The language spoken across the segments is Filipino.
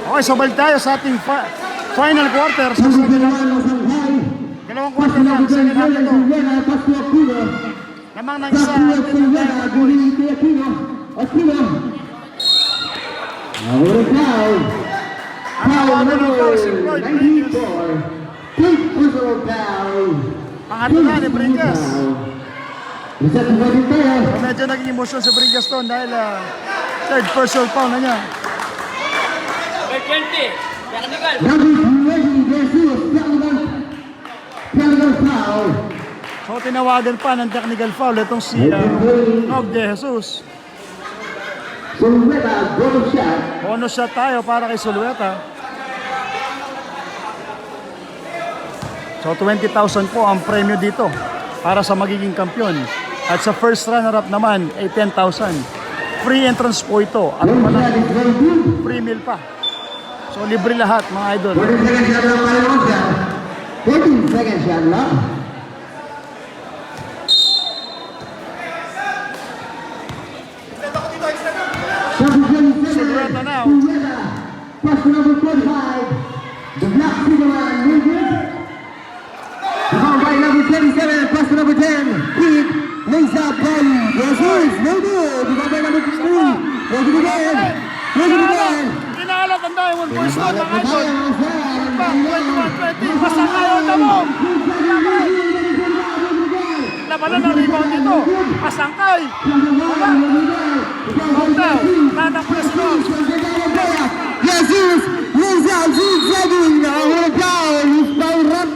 Okay, sabay tayo sa ating final quarter. Sa dalawang quarter lang. Second half na to. Lamang ng isa. Ang tawagan ng foul si Floyd Bringas. Pangatlo na ni Bringas. So medyo naging emosyon si Bringas to dahil third personal foul na niya. So tinawagan pa ng technical foul itong si Nog de Jesus. Bonus shot tayo para kay Sulueta. So 20,000 po ang premyo dito para sa magiging kampiyon. At sa first runner-up naman ay 10,000. Free entrance po ito. At wala free meal pa. So libre lahat mga idol. 14 seconds shot lang. Sulueta now. Pass number 45. The black Superman movement. Found by number 27, pass to number 10. Pete lays out by Jesus. No good. Found by number 3. Look it again. Look it again. Inalat ang Diamond Boys doon mga idol. 21-20. Pasakay on the move. Labanan ng rebound dito. Pasangkay. Wala. Hotel. Tatak na si Nog. Jesus lays out zigzagging. Oh, down. He's fouled up.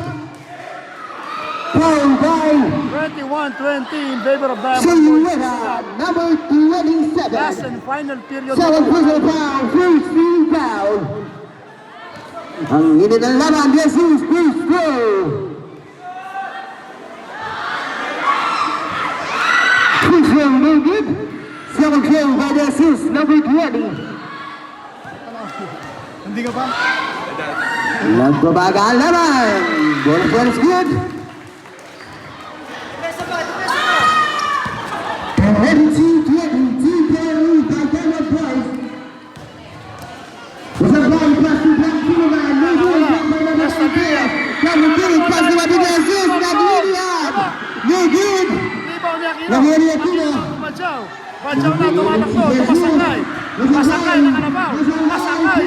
Foul by 21-20 in favor of Diamond Boys. number 27. Last and final period. Second personal foul, first team foul. Ang init ng laban, Jesus, first goal. First round, no good. Second goal by Jesus, number 20. Hindi ka pa? Nagbabaga ang laban. Goal is good. 22-20, carry by Diamond Boys. Was a ball pass to Black Superman. No good. By number 10. Number 3, pass to Jesus. Nag-iiyak. No good. Rebound niya Aquino. Nag-iiyak Aquino. Bajaw. Bajaw na tumatakbo. Tumasangkay. Pasangkay na kanabaw. Pasangkay.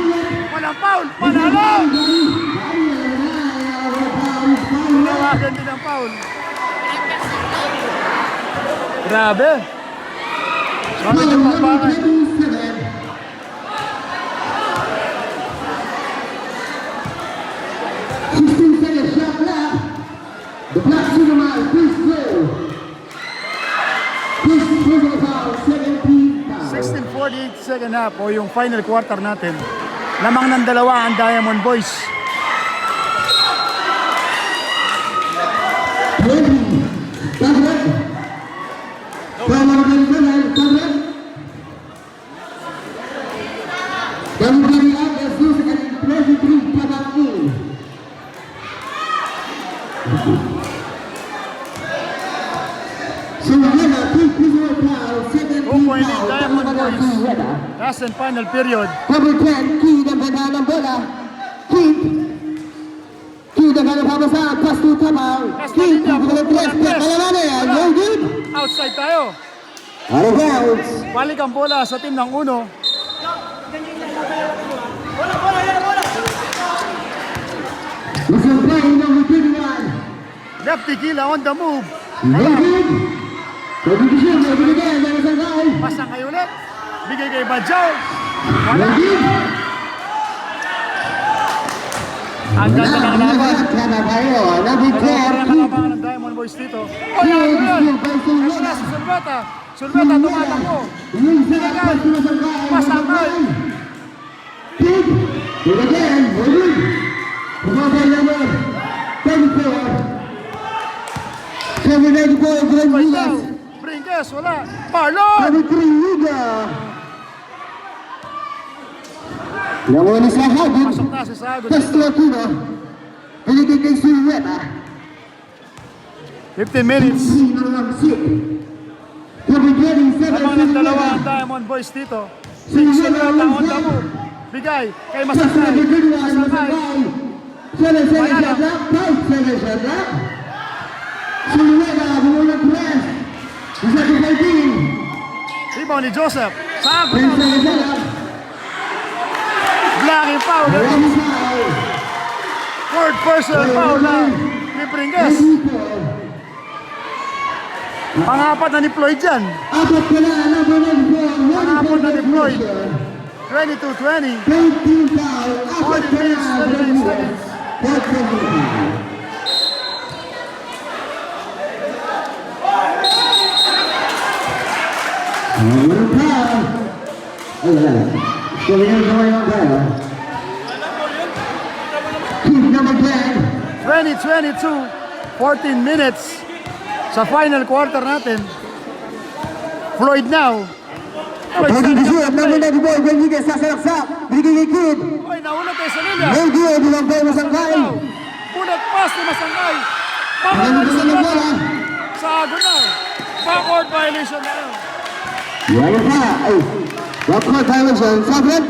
Walang foul. Panalo. Tinawagan din ang foul. Grabe. Sabi niyo pagbangan. 16 seconds shot left. The Black Superman, first goal. First personal foul, second team foul. 16:48 second half o yung final quarter natin. Lamang ng dalawa ang Diamond Boys. 20. Tablet. Number 27, tablet. Number 28, Jesus, and 23, Tabaki. So, Rena, first personal foul, second team Point in foul. Diamond Boys. Rena. Last and final period. Number 10, Key, ng banda ng bola. Key. Key, ng pabasa. Pass to Tabaw. Key, number 3. Kalaman yan. No good. Outside tayo. Out of bounds. Balik ang bola sa team ng uno. Listen play, number 21. Lefty Kila on the move. No good. Sabi ko siya, sabi ko din. Meron sa kain. Pasangkay ulit. Bigay kay Bajaw. No Wala. good. Ang ganda ng laban. Kaya kayo. Number Kaya 12. kalabangan ng Diamond Boys dito. O yan, yun. Wala si Sulbeta. Sulbeta tumatakbo. Binigay. Pasangkay. Kid. Do it again. No good. Pumabay number 34. 794, Glenn Bajaw. Villas. Brinques. Wala. Marlon. Number 3, Liga. Nakuha sa Hagod. Pasok na si Sagod. Pasto Aquino. Pinigay kay Sulueta. 15 minutes. Number 27. Lamang ng dalawa ang Diamond Boys dito. 6 Sulbeta on the move. Bigay kay Plus Masakay. number 21, Masakay. Masangkay. 7 seconds shot clock. 5 seconds shot clock. Silueta, bumunod press. Isa to 14. Rebound ni Joseph. Sagot 10 na. seconds shot clock. Blocking foul. Ready foul. Third personal foul na ni Pringes. 24. Pangapat na ni Floyd dyan. Apat ka na, number 94. Pangapat na ni Floyd. 22-20. 13 foul. Apat 40 ka minutes, na, 39 seconds. 4 Keep number 10. 20-22. 14 minutes sa final quarter natin. Floyd now. Floyd Pwede starting kasi, up the number play. 94, Rodriguez, sasalaksak. Bigay kay Kid. Oy, nauna tayo sa Lilia. No good, bilang tayo masangkay. Punat pass ni Masangkay. Ano Backward ba sa na bola. bola? Sago na. Backward violation na yun. Yan pa. Ay, backward violation. Sabret.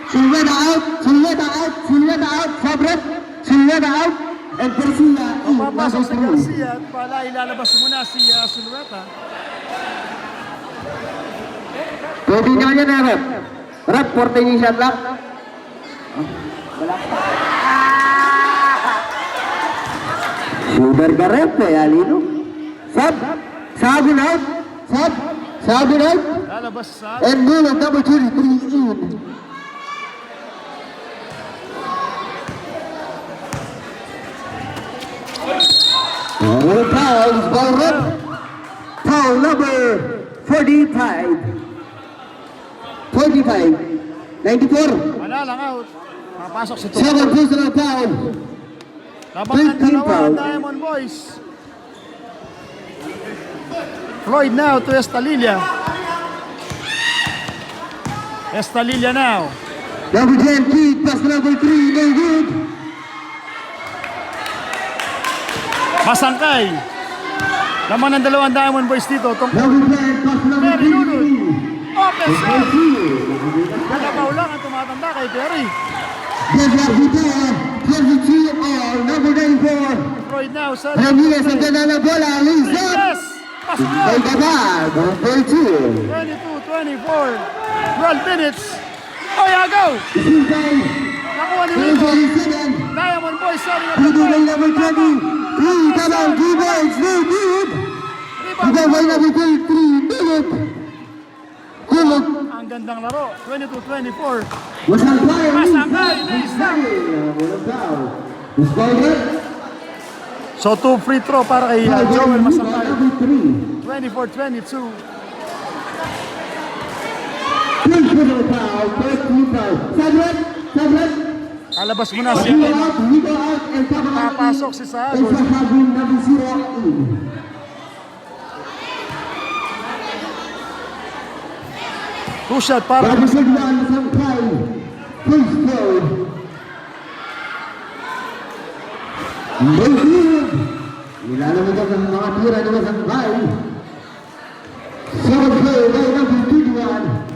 Silveta out. Silveta out. Silveta out. Sabret. Silveta out. And Garcia. Papasok si Garcia at pala ilalabas muna si Silueta. Pwede naman yan, Rep. Rep, 14 yung shot lock. Sugar ka, Rep. Kaya lino. Sab. Sabin out. Sab. Sabin out. Lalabas sa And goal of number 23 in. Oh, fouls, ball rep. Foul number 45. 45. 94. wala lang out. Papasok si Tuco. Second personal foul. Labang ng 15 dalawa foul. ang Diamond Boys. Floyd now to Estalilia. Estalilia now. Number 10, Kid, pass to number 3, no good. Masangkay. Laman ng dalawang Diamond Boys dito. Tungkol. Number 10, pass to number Perry 3. Lunod. Open shot. 22. Nalabaw lang ang tumatanda kay Perry. Deadlock Vitor, 22 all, number 94. Floyd now sa Ramirez ang ganda ng bola, lays up. Yes! Pasok na. Ay kabag, number 2. 22-24. 12 minutes. Oy, agaw! Isintay, Nakuha ni Rico. 27. Diamond Boys setting up the Dito play. by number 20. 3, kabag, 2 points, no good. Rebound Dito by ni number 23, Bilip. Kulot, ang gandang laro. 22-24. Masangkay, Masangkay, lays up. Walang foul. Discovered. So, 2 free throw para kay Joel Masangkay. Number 3. 24-22. Personal foul, first free foul. Sabret, Sabret. Kalabas muna si We go out, and Papasok si Sahagos. And Sahagos, number 0 in. Two shot para Number 21, Masangkay. First foul. No good. Nilalamig ang mga tira ni Masangkay. Second foul by number 21.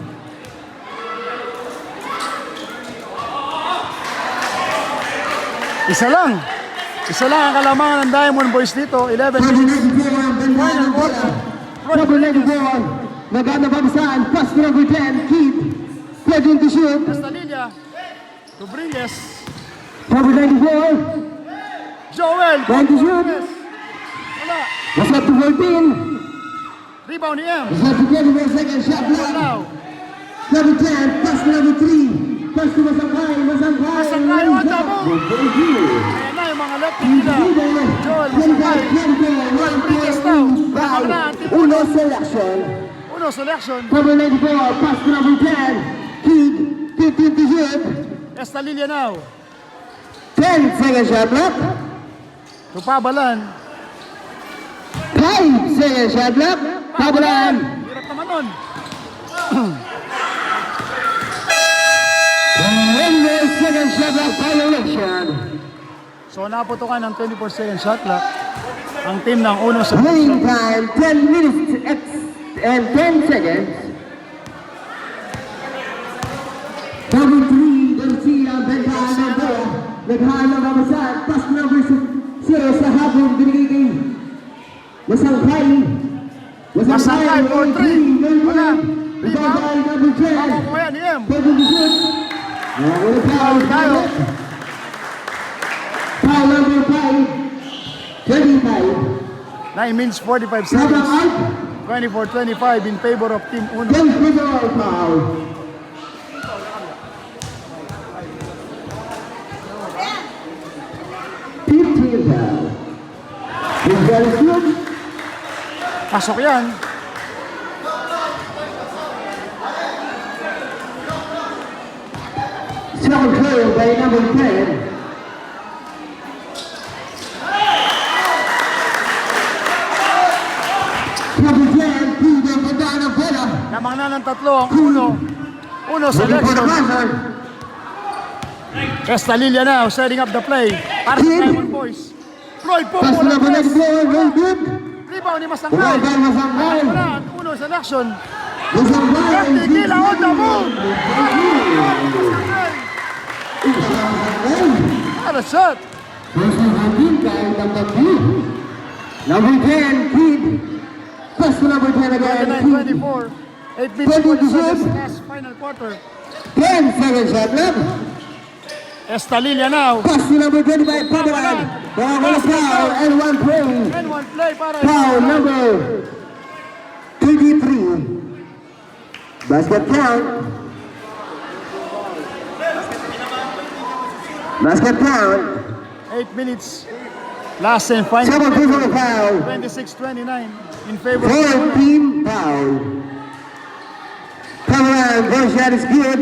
Isa lang. Isa lang ang kalamangan ng Diamond Boys dito. 11 Number minutes. 94, ang banda Final ng bola. quarter. Number 94, nagana pamsaan. Pass to number 10, Kid. Pwedeng to shoot. Estalilia. To Brilles. Number 94, Joel. Thank you, sir. Yes. Wala. was up to 14. Rebound ni M. Was up to 21 second shot block. Now. Number 10, pass to number 3. Pass to Masangkay. Masangkay. Masangkay, what the move? Ayan na yung mga lefty nila. Joel Masangkay. Joel Brilles now. Baka na. Uno selection. Uno selection. Number 94, pass to number 10. Kid, 15 to shoot. Estalilia now. 10 second shot block. Tupabalan. 5 second shot block. Pabalan. Hirap naman nun. One more second shot block violation. So naputukan ng 24 second shot clock ang team ng Uno sa Playing time 10 minutes and 10 seconds. Number 3, Naghahanap ang masaan. Pass number 0 sa hapon. Binigay kay Masangkay. Masangkay for 3. Wala. Rebound by number 10. Ako po yan, Iem. Pwede to shoot. Foul tayo. Foul number 5. 25. 9 minutes 45 Sabang seconds. out. 24-25 in favor of Team Uno. 10 personal foul. Pasok yan. Second trail by number 10. Number 10, Peter Padana Vela. Lamang na ng tatlo ang Uno. Uno sa Ready for the Lexington. buzzer. Estalilla now setting up the play. Para sa Diamond Boys. Floyd po Pass po lang number press. 9, very good. Rebound ni Masangkay. Well done, Masangkay. Wala ang Uno sa action. Masangkay. Lefty Kila on the move. What a shot. Number 10, Kid. Pass to number 10 again. 29-24. 8 minutes 40 seconds last final quarter. 10 seconds shot left. Estalilla now. Pass to number 25, Padawan. One foul and one play. And one play para Foul number 33. Basket count. Basket count. 8 minutes. Last and final. Seven personal foul. 26-29 in favor of Four Uno. team foul. Padawan, first shot is good.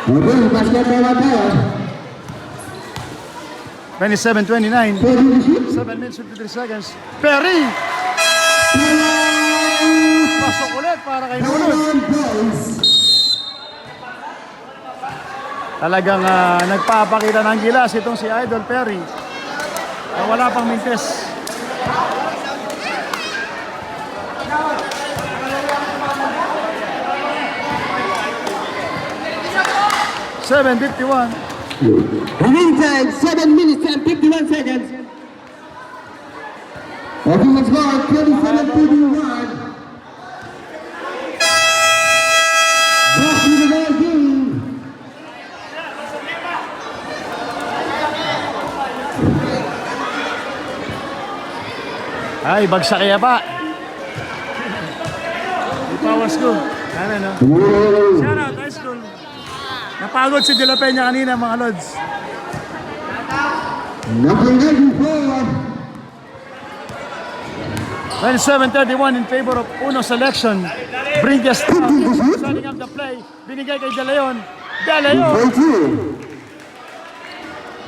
Okay, basket bola tayo. 27-29. Pwede na shoot. 7 minutes 53 seconds. Perry! Pasok ulit para kay Nuno. Down boys. Talagang nagpapakita ng gilas itong si Idol Perry. Wala pang mintes. $7.51. Remaining time, 7 minutes and 51 seconds. Okay, let's go. 27-31. Back to the ball game. Ay, bagsak kaya pa. Di power school. Ano, no? Shout out, high school. Napagod si De La Peña kanina, mga lods. Number 94. 27-31 in favor of Uno selection. Brinques setting up the play. Binigay kay De Leon. De Leon!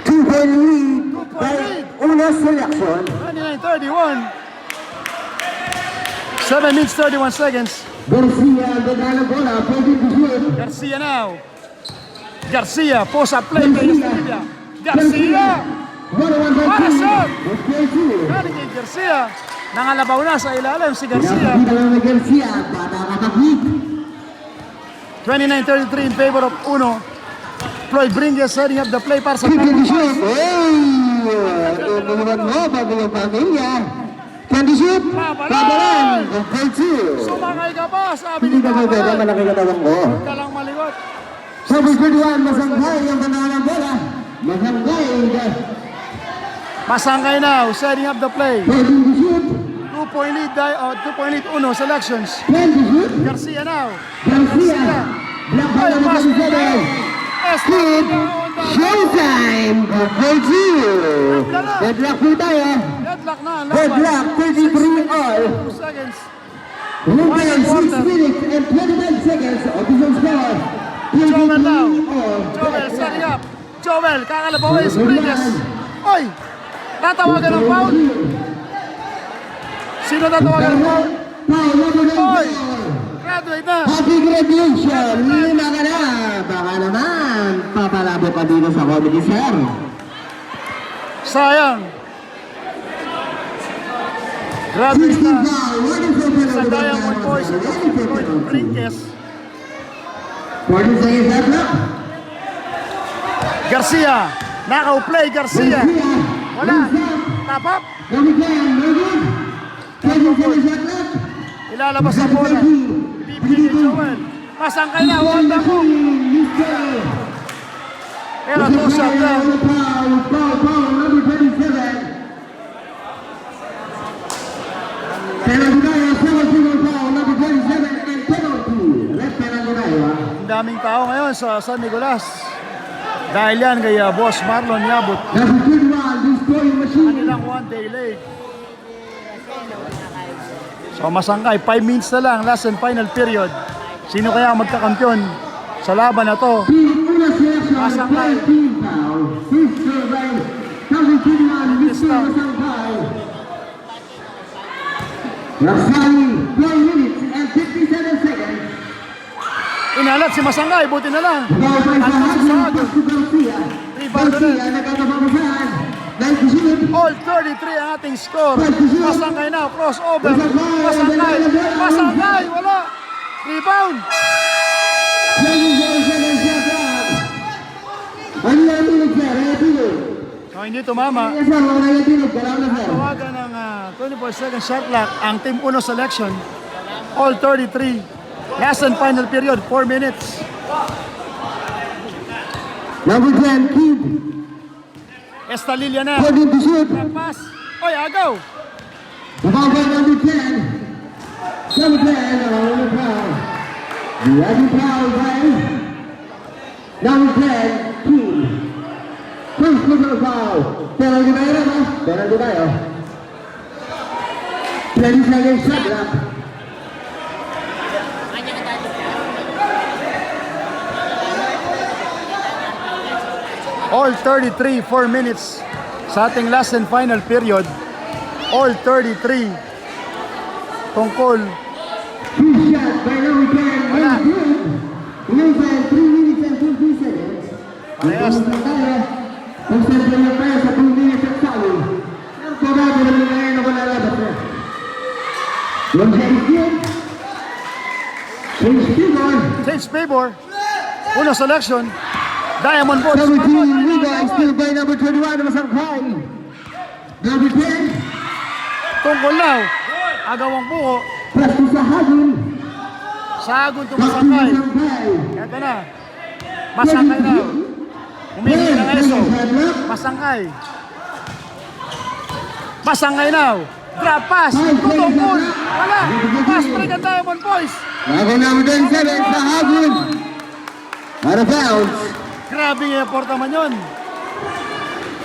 2-point lead by Uno selection. 29-31. 7 minutes 31 seconds. Garcia, the bola, pwede to shoot. Garcia now. Garcia, post up play kay Estrella. Garcia! What a shot! Galing kay Garcia. Nangalabaw na sa ilalim si Garcia. Nakakita lang na Garcia, para makapit. 29-33 in favor of Uno. Floyd Bringes setting up the play para sa Pwede to Diamond shoot. Boys. Hey! Tulungan mo, bago yung pamilya. Can to shoot? Pabalan! Okay, two. Sumakay ka pa, sabi ni Hindi ka pwede, Pabalan. malaki katawan ko. Huwag ka lang maligot. Sabi 21, Masangkay, ang banana bola. Masangkay, Masangkay now, setting up the play. pwede to shoot. 2-point lead, 2-point lead Uno selections. Can to shoot. Garcia now. Garcia. Black Ay, ball number pass 27. Estrella on the Showtime! Okay, two. Deadlock po tayo. deadlock na ang Deadlock, 33 all. 2 seconds. Remain 6 minutes and 29 seconds. Official score. Joel now. 23 all. Joel setting up. Joel, kakalabaw ay Bringes. Oy! Tatawagan ng foul. Sino tatawagan ng foul? Foul number Oy! 9. Graduate na. Happy graduation! Lima ka na! Baka naman, papalabo ka dito sa comedy, sir. Sayang. Graduate na. Wonderful Sa Diamond Boys. boys at Lloyd Brinques. 40 seconds shot clock. Garcia, naka-play Garcia. Wala, tap up. Come again, no good. 20 seconds shot clock. Ilalabas ang bola. Bibigyan ni Joel. Masangkay na, wala mo. Pero 2 shot lang. Foul, number 27. Penalty tayo, 7-0 foul, number 27, and penalty. Left penalty tayo. Ang daming tao ngayon sa San Nicolas. Dahil yan kay Boss Marlon Yabut. Number 21, destroying machine. Kanilang 1-day late. So masangkay, 5 minutes na lang, last and final period. Sino kaya ang magkakampiyon sa laban na to? Una selection, Masangkay. 13 foul. Fifth survey, number 21, Mr. Masangkay. Rasali, 12 minutes and 57 seconds. Inalat si Masangkay, buti na lang. Bawal pa At sa si hagin, Sago. Pastor Garcia. Rebound ulit. Garcia, nagkakapapasahan. 90 All 33 ang ating score. Masangkay na, crossover. Masangkay, Masangkay, wala. Rebound. 27 seconds shot clock. Ano yan, tulog sir? Ano tulog? So hindi tumama. Yes sir, wala yan tulog. Galaw na sir. Tawagan ng 24-second shot clock ang Team Uno selection. All 33. Last and final period, 4 minutes. Number 10, Kid. Estalilia na. Holding to shoot. Pass. Oy, agaw. Nababa number 10. Number 10, number foul. The other foul by number 10, Kid. First personal foul. Penalty tayo na ba? Penalty tayo. 20 seconds shot clock. All 33, 4 minutes sa ating last and final period. All 33. Tungkol. Two shots by number 10, Wala. no good. Losing 3 minutes and 50 seconds. Parehas. Concentrate na tayo sa 2 minutes at salo. Ang pagbago naman ngayon na malalabas na. Yung change yun. Change favor. Change favor. Uno selection. Diamond Boys. Number 2, Liga is still by number 21 na Masangkay. Number 10, Tungkol now. Agawang buko. Presto sa Hagin. Sagun to Presto Masangkay. Masangkay. Ito na. Masangkay na. Humingi ng ESO. Masangkay. Masangkay now. Drop pass. Tutungkol. Wala. Pass break ang Diamond Boys. Bago number 27 sa Hagin. Out of bounds. Grabe yung effort naman yun.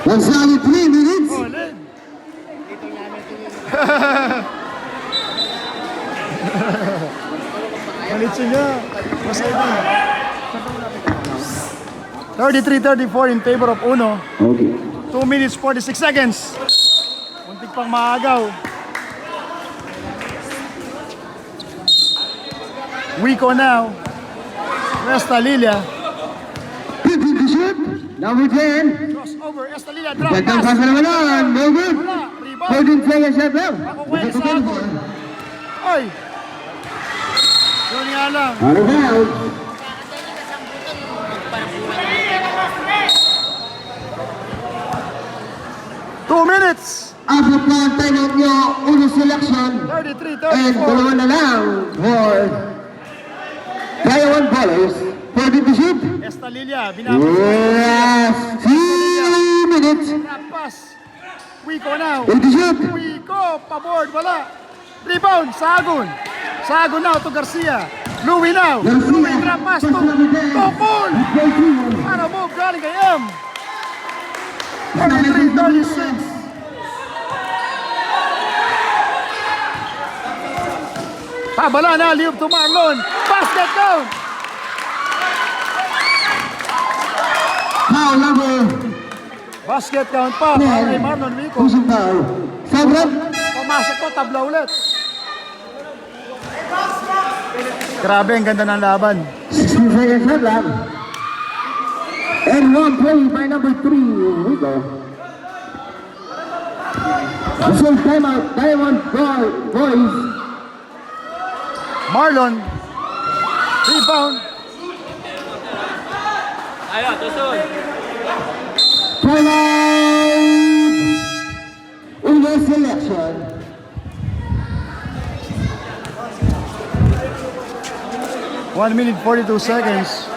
One solid 3 minutes. Ulit. Malitsin niya. Masaya na. 33-34 in favor of Uno. Okay. 2 minutes 46 seconds. Muntik pang maagaw. Wico now. Estalilia. To shoot. Number 10. Crossover. Estalilia. Drop Gandang pass. pasa naman naman. No good. Wala. Rebound. 14 seconds shot lang. Makukuha sa akin. Oy. Yun nga lang. Out of bounds. Two minutes. Abot na ang timeout nyo. Uno selection. 33-34. And dalawa na lang for Diamond Ballers. 40 to shoot. Estalilia. Binabas. Yes. 2 minutes. Drop pass. Wico now. 40 to shoot. Wico. Paboard. Wala. Rebound. Sagun. Sagun now to Garcia. Louie now. Louie drop pass to Tokol. Para move galing kay M. 33-36. Pabala na, liub to Marlon. Basket down. Foul number Basket count pa. Para kay Marlon Wico. Pusong foul. Sobrang. Pumasok to, tabla ulit. Grabe, ang ganda ng laban. 16 seconds shot lang. And one play by number 3. Rico. So timeout. Diamond Boys. Marlon. Rebound. Ayo, susun. Timeout! In the selection. One minute 42 seconds.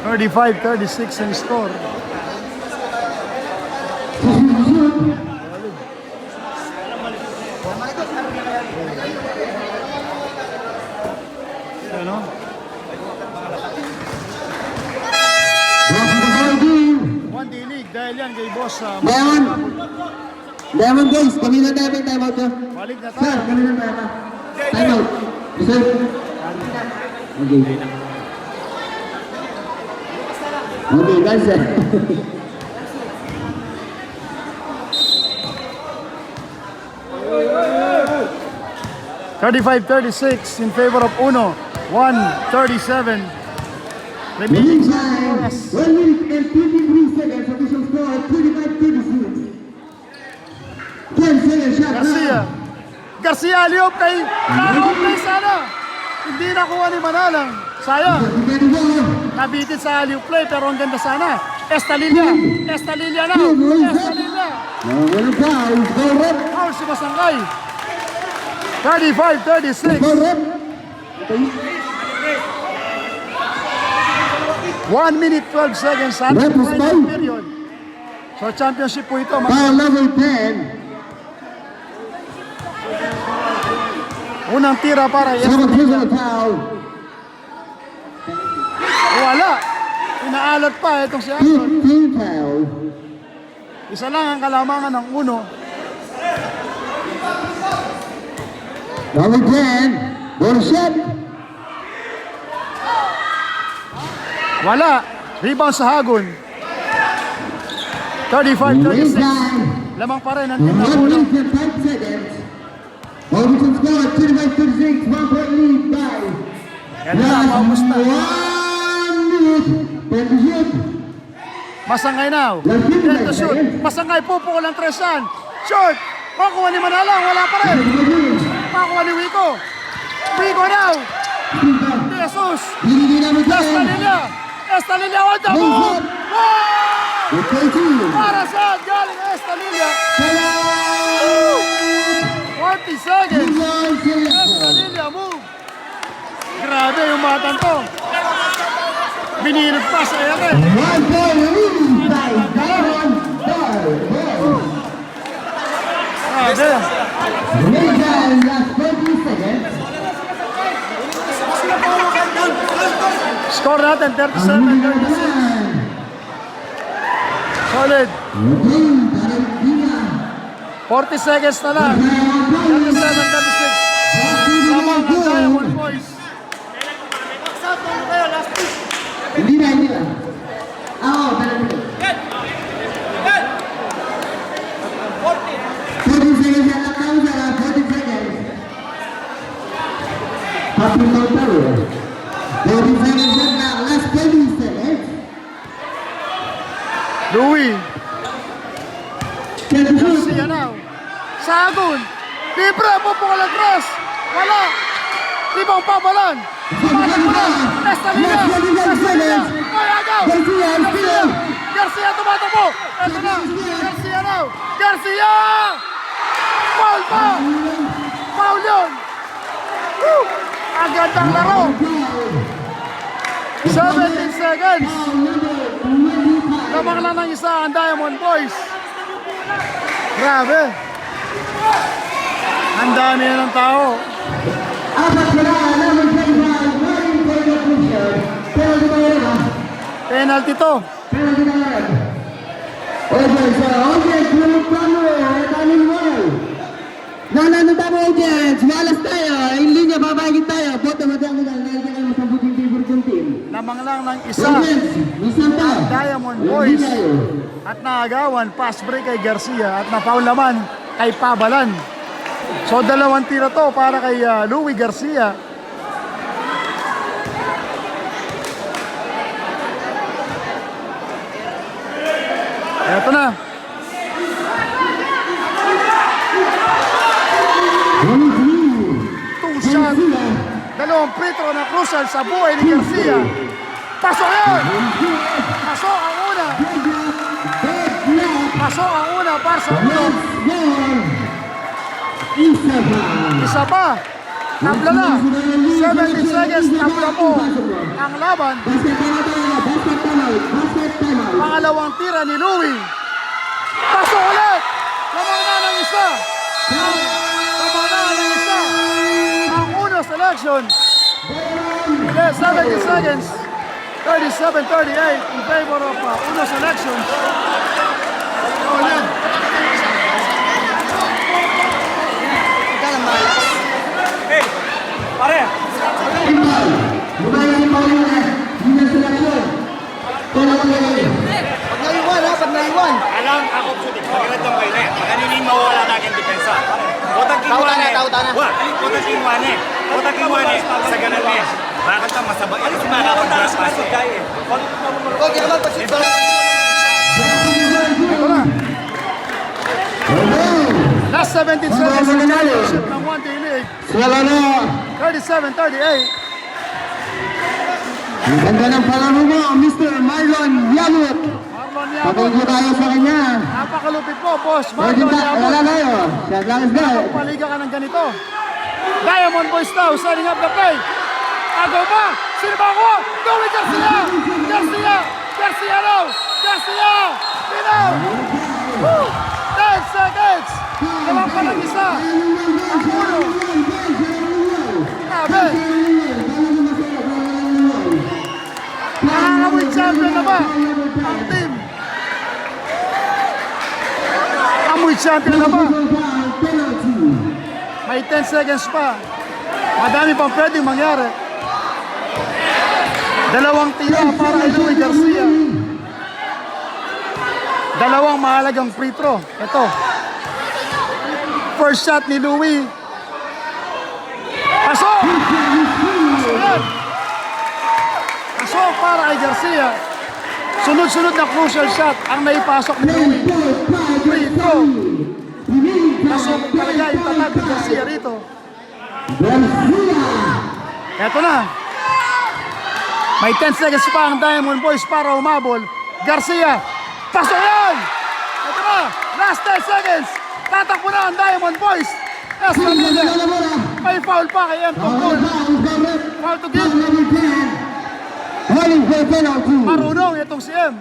35-36 ang score. Ano? One D-League dahil yan kay boss. Diamond guys, kami na namin timeout nyo. Balik na Sir, tayo. kami na timeout. Timeout. Sir. Okay. Okay, guys. 35-36 in favor of Uno. 1:37 remaining Winning sa time, oras. 1 minute and 23 seconds. Official score, 25-36. 10 seconds shot Garcia. now. Garcia, aliop kay Carol Play sana. Hindi nakuha ni Manalang. Sayang. Nabitin sa aliop play pero ang ganda sana. Estalilla. Estalilla now. Estalilla. Well, foul, go red, Foul si Masangkay. 35-36. go red. 1 minute 12 seconds sa ating Red is final foul. period. So championship po ito. Foul level 10. Unang tira para Second Estalilla. personal foul. Wala. Inaalat pa itong si Anton. 15 foul. Isa lang ang kalamangan ng Uno. Number 10, ball shot. Wala. Rebound sa Hagon. Winning 35-36. time, Lamang pa rin ang team ng 1 Uno. minute and 5 seconds. Overton score, 25-36, 1 point lead by. Yan na, paubos na. 1 minute, 10 to shoot. Masangay now. Last 50 Yan to shoot. seconds. Masangay pupukol ang Tresan. Short. Makuha ni Manalang. Wala pa rin. Makuha ni Wico. Wico now. Jesus. Hindi namin Estalilla. Estalilla. What the move? Wow! Para saan? Galing Estalilla. 40 seconds. Estalilla move. Grabe yung batang to. Binirog pa sa ere. 1 point lead by Diamond Ball. Grabe. Winning time, last 20 seconds. Score natin 37-36. Solid. 40 seconds na lang. 37-36. Lamang ang Diamond Boys. Hindi na. Oo, talaga. 40 seconds na lang tayo sa 40 seconds. Happy total. 40 seconds na lang, last 20 seconds. Louis. 10 to shoot. Garcia now. Sagun. Libre. Pupukal ang cross. Wala. Ibang pabalan. Pabalan mo na. Estalilla. Estalilla. Ay, agaw. Garcia, Garcia. Garcia tumatakbo. Ito na. Garcia now. Garcia. Foul pa. Foul yun. Woo! Ang gandang laro. 17 seconds. Lamang lang ng isa ang Diamond Boys. Grabe. Ang dami na ng tao. Apat sila, number 25, running for the crucial. Penalty ba yun, ha? Penalty to. Penalty na yan. Audience, audience, lumit pa mo, tanin mo. Nanano tayo, audience, malas tayo, in linya, babagin tayo, boto matang na, nalagyan kayo sa buting favorite yung team. Lamang lang ng isa. Audience, minsan pa. Diamond Hindi Boys. tayo. At naagawan, pass break kay Garcia at napaul naman kay Pabalan. So dalawang tira to para kay Louis Garcia. Eto na. 23, Two shot. Garcia, Dalawang free throw na crucial sa buhay ni Garcia. Pasok yun! Pasok ang una! Pasok ang una para sa uno. Isa pa. Tabla na. 70 seconds. Tabla po ang laban. Pangalawang tira ni Louie. Pasok ulit. Lamang na ng isa. Lamang na ng isa. Ang uno selection. 70 seconds. 37-38 in favor of uno selection. Oh, yan. Pare! Pag naiwan ha, pag naiwan. Alam ako puti, pagkakad lang kayo na yan. Pagkanining mawawala na aking depensa. Botang Tautan na, kinwane. tautan na. Wa, botang kinwane. Botang kinwane. Sa ganun niya. Bakit ang masabay? Ano si mga kapag-dress pasok? Huwag yan naman, pasip ba? Ito na. Last 17 seconds in championship ng 1D League. 37-38. Ang ganda ng palaro mo, Mr. Marlon Yamut. Marlon Yabon. Patungko tayo sa kanya. Napakalupit po, boss. Pwede Marlon ba? Yabon. Wala tayo. Shot lang is good. Paliga ka ng ganito. Diamond Boys now, setting up the play. Agaw ba? Sino ba ako? Louie Garcia! Garcia! Garcia now! Garcia! Pinaw! Woo! 10 seconds! Naman pa ng isa. Ang uno. Grabe. Nakakamoy champion na ba ang team? Amoy champion na ba? May 10 seconds pa. Madami pang pwedeng mangyari. Dalawang tira para kay Louie Garcia. Dalawang mahalagang free throw. Ito. First shot ni Louie. Pasok! Pasok yan. Pasok para kay Garcia. Sunod-sunod na crucial shot ang naipasok ni Louie. Free throw. Nasubok talaga yung tatag ni Garcia rito. Eto na. May 10 seconds pa ang Diamond Boys para umabol. Garcia. Pasok yan! Ito na. Last 10 seconds. Tatakbo na ang Diamond Boys. Last 1 minute. May foul pa kay M. Tungkol. Foul to give. Marunong itong si M.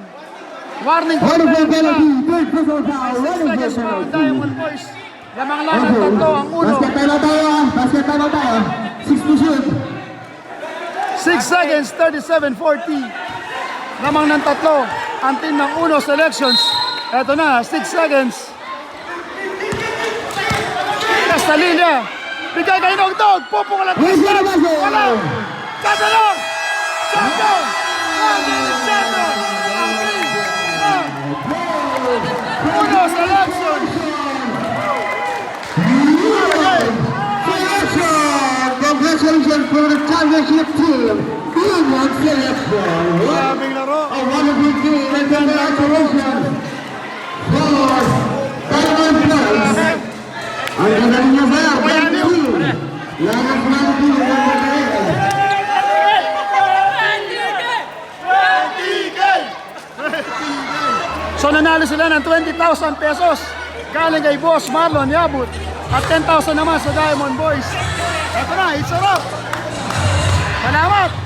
Warning for penalty na. 6 seconds pa ang Diamond Boys. Lamang lang ang tatlo ang uno. Basket time tayo. 6 to shoot. 6 seconds, 37-40. Lamang ng tatlo ang team ng uno selections. Eto na, 6 seconds. Nasa linya. Bigay kayo ng dog. Pupungalan. Wala. Katalong. Champion. Champion. Ang team ng uno selections. Congratulations for the championship team. Union Selection. Grabing laro. A wonderful game and congratulations for Diamond Boys. Ang ganda niyo ba? Lahat ng team. So nanalo sila ng 20,000 pesos galing kay Boss Marlon Yabut at 10,000 naman sa Diamond Boys. Ito na, it's a wrap. Salamat!